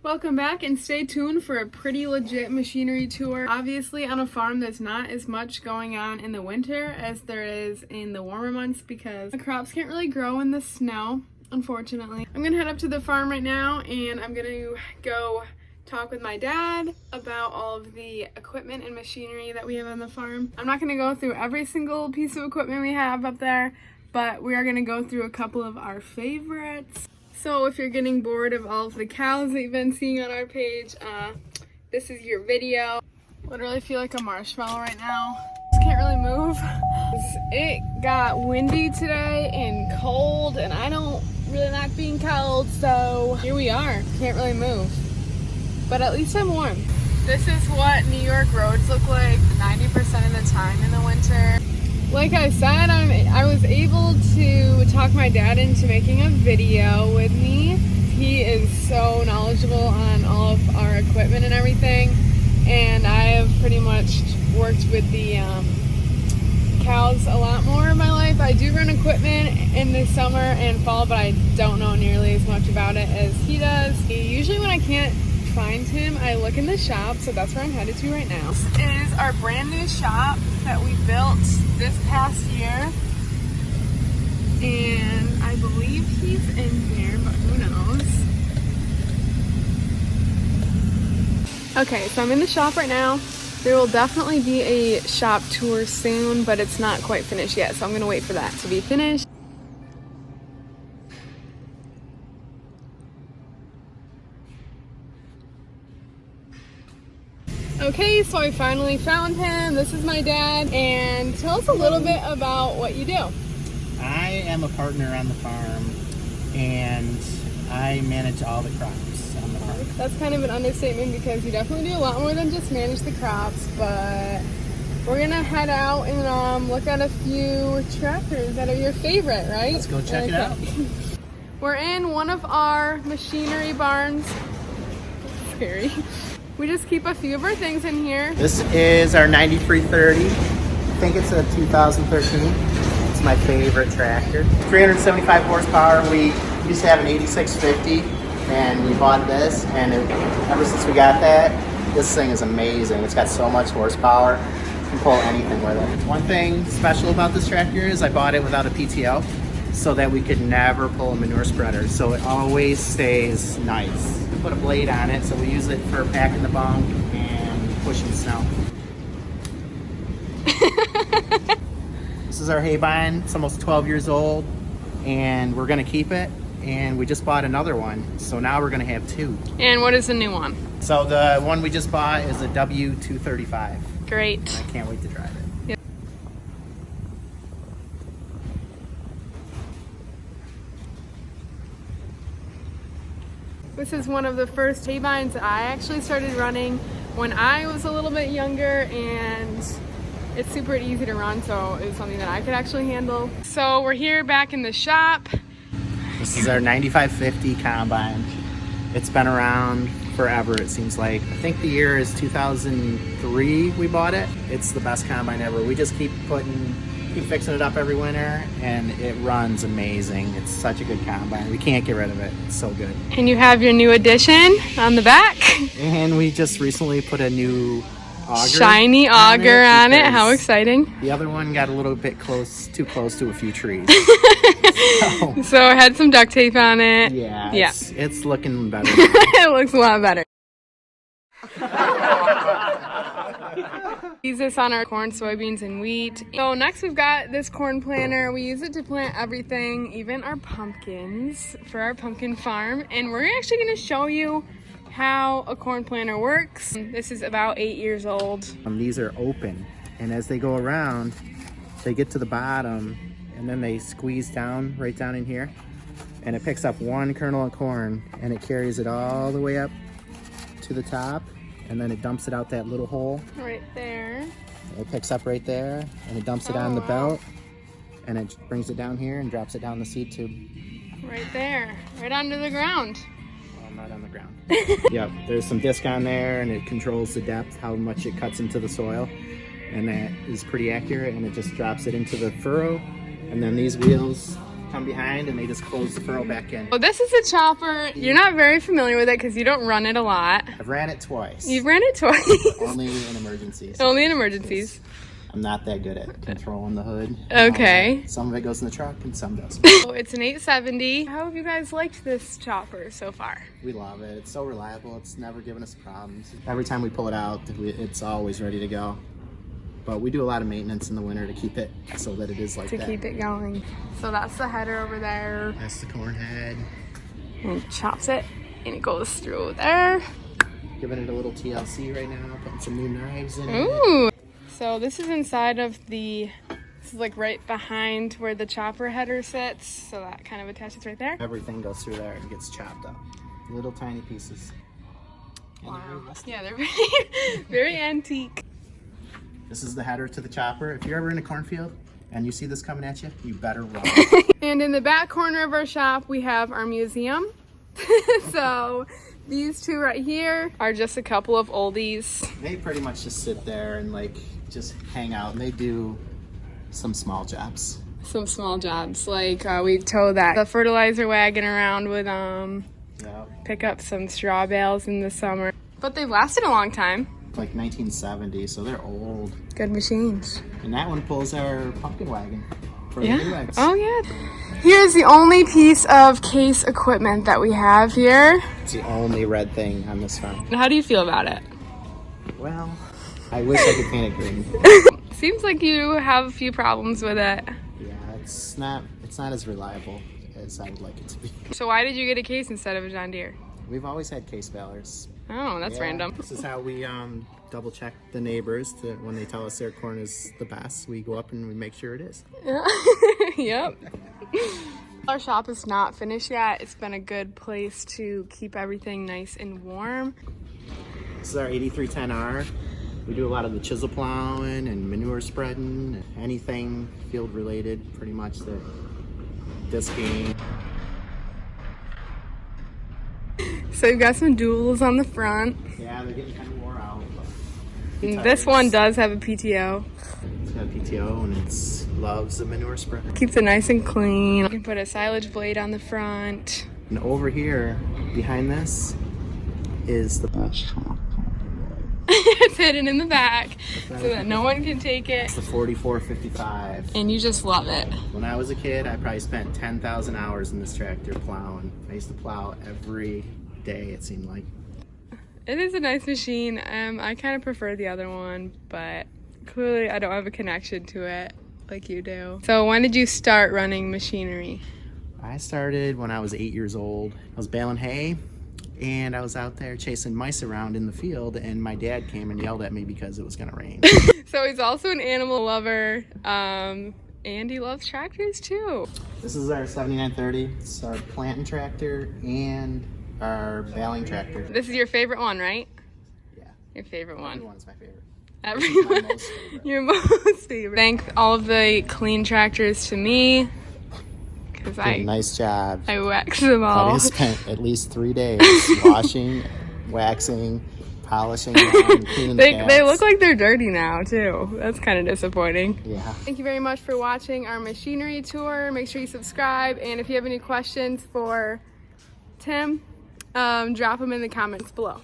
Welcome back and stay tuned for a pretty legit machinery tour. Obviously on a farm there's not as much going on in the winter as there is in the warmer months because the crops can't really grow in the snow, unfortunately. I'm gonna head up to the farm right now and I'm gonna go talk with my dad about all of the equipment and machinery that we have on the farm. I'm not gonna go through every single piece of equipment we have up there, but we are gonna go through a couple of our favorites. So if you're getting bored of all of the cows that you've been seeing on our page, this is your video. Literally feel like a marshmallow right now. Just can't really move. It got windy today and cold, and I don't really like being cold, so here we are. Can't really move, but at least I'm warm. This is what New York roads look like 90% of the time in the winter. Like I said, I was able to talk my dad into making a video with me. He is so knowledgeable on all of our equipment and everything, and I have pretty much worked with the cows a lot more in my life. I do run equipment in the summer and fall, but I don't know nearly as much about it as he does. Usually when I can't find him, I look in the shop, so that's where I'm headed to right now. This is our brand new shop that we built this past year, and I believe he's in here, but who knows. Okay, so I'm in the shop right now. There will definitely be a shop tour soon, but it's not quite finished yet, so I'm gonna wait for that to be finished. Okay, so I finally found him. This is my dad, and tell us a little bit about what you do. I am a partner on the farm, and I manage all the crops on the farm. That's kind of an understatement because you definitely do a lot more than just manage the crops, but we're gonna head out and look at a few tractors that are your favorite, right? Let's go check it out. We're in one of our machinery barns. Scary. We just keep a few of our things in here. This is our 9330. I think it's a 2013. It's my favorite tractor. 375 horsepower. We used to have an 8650 and we bought this, and ever since we got that, this thing is amazing. It's got so much horsepower. You can pull anything with it. One thing special about this tractor is I bought it without a PTO so that we could never pull a manure spreader, so it always stays nice. We put a blade on it, so we use it for packing the bunk and pushing snow. This is our hay bind. It's almost 12 years old, and we're gonna keep it, and we just bought another one, so now we're gonna have two. And what is the new one? So the one we just bought is a W235. Great. I can't wait to drive it. Yep. This is one of the first hay binds that I actually started running when I was a little bit younger, and it's super easy to run, so it was something that I could actually handle. So we're here back in the shop. This is our 9550 combine. It's been around forever, it seems like. I think the year is 2003 we bought it. It's the best combine ever. We just keep fixing it up every winter, and it runs amazing. It's such a good combine. We can't get rid of it. It's so good. And you have your new addition on the back. And we just recently put a new auger. Shiny auger on it. How exciting. The other one got a little bit too close to a few trees. So I had some duct tape on it. Yeah, Yeah. It's looking better. It looks a lot better. Use this on our corn, soybeans, and wheat. So next we've got this corn planter. We use it to plant everything, even our pumpkins, for our pumpkin farm. And we're actually going to show you how a corn planter works. This is about 8 years old. These are open, and as they go around, they get to the bottom, and then they squeeze down, right down in here, and it picks up one kernel of corn, and it carries it all the way up to the top, and then it dumps it out that little hole. Right there. It picks up right there, and it dumps it on the belt, and it brings it down here and drops it down the seed tube. Right there, right onto the ground. Well, not on the ground. Yep, there's some disc on there, and it controls the depth, how much it cuts into the soil, and that is pretty accurate, and it just drops it into the furrow, and then these wheels come behind and they just close the furrow back in. Well, this is a chopper. You're not very familiar with it because you don't run it a lot. I've ran it twice. You've ran it twice. Only in emergencies. Only in emergencies. I'm not that good at controlling the hood. Okay. Some of it goes in the truck and some doesn't. So it's an 870. How have you guys liked this chopper so far? We love it. It's so reliable. It's never given us problems. Every time we pull it out, it's always ready to go. But we do a lot of maintenance in the winter to keep it so that it is like that. To keep it going. So that's the header over there. That's the corn head. And it chops it and it goes through there. Giving it a little TLC right now, putting some new knives in it. Ooh. So this is inside of this is like right behind where the chopper header sits. So that kind of attaches right there. Everything goes through there and gets chopped up. Little tiny pieces. And Wow. they're very rusty. Yeah, they're very, very antique. This is the header to the chopper. If you're ever in a cornfield and you see this coming at you, you better run. And in the back corner of our shop, we have our museum. So these two right here are just a couple of oldies. They pretty much just sit there and like just hang out, and they do some small jobs. Some small jobs, like we tow the fertilizer wagon around with Yep. pick up some straw bales in the summer. But they've lasted a long time. Like 1970, so they're old. Good machines. And that one pulls our pumpkin wagon for the new Yeah. eggs. Oh yeah. Here's the only piece of case equipment that we have here. It's the only red thing on this farm. How do you feel about it? Well, I wish I could paint it green. Seems like you have a few problems with it. Yeah, it's not as reliable as I would like it to be. So why did you get a case instead of a John Deere? We've always had case balers. Oh, that's Yeah, random. This is how we double check the neighbors when they tell us their corn is the best. We go up and we make sure it is. Yep. Our shop is not finished yet. It's been a good place to keep everything nice and warm. This is our 8310R. We do a lot of the chisel plowing and manure spreading, anything field related, pretty much the disking. So we've got some duals on the front. Yeah, they're getting kind of wore out. And this one does have a PTO. It's got a PTO and it loves the manure spreader. Keeps it nice and clean. You can put a silage blade on the front. And over here, behind this, is the It's hidden in the back so that no one can take it. It's the 4455. And you just love it. When I was a kid, I probably spent 10,000 hours in this tractor plowing. I used to plow every day, it seemed like. It is a nice machine. I kind of prefer the other one, but clearly I don't have a connection to it like you do. So when did you start running machinery? I started when I was 8 years old. I was baling hay, and I was out there chasing mice around in the field, and my dad came and yelled at me because it was gonna rain. So he's also an animal lover, and he loves tractors too. This is our 7930. It's our planting tractor and our baling tractor. This is your favorite one, right? Yeah, Your favorite one. everyone's my favorite. Everyone. My most favorite. Your most favorite. Thank all of the clean tractors to me, because Nice job. I wax them all. I spent at least 3 days washing, waxing, polishing, and cleaning the They cabs. look like they're dirty now too. That's kind of disappointing. Yeah. Thank you very much for watching our machinery tour. Make sure you subscribe, and if you have any questions for Tim, drop them in the comments below.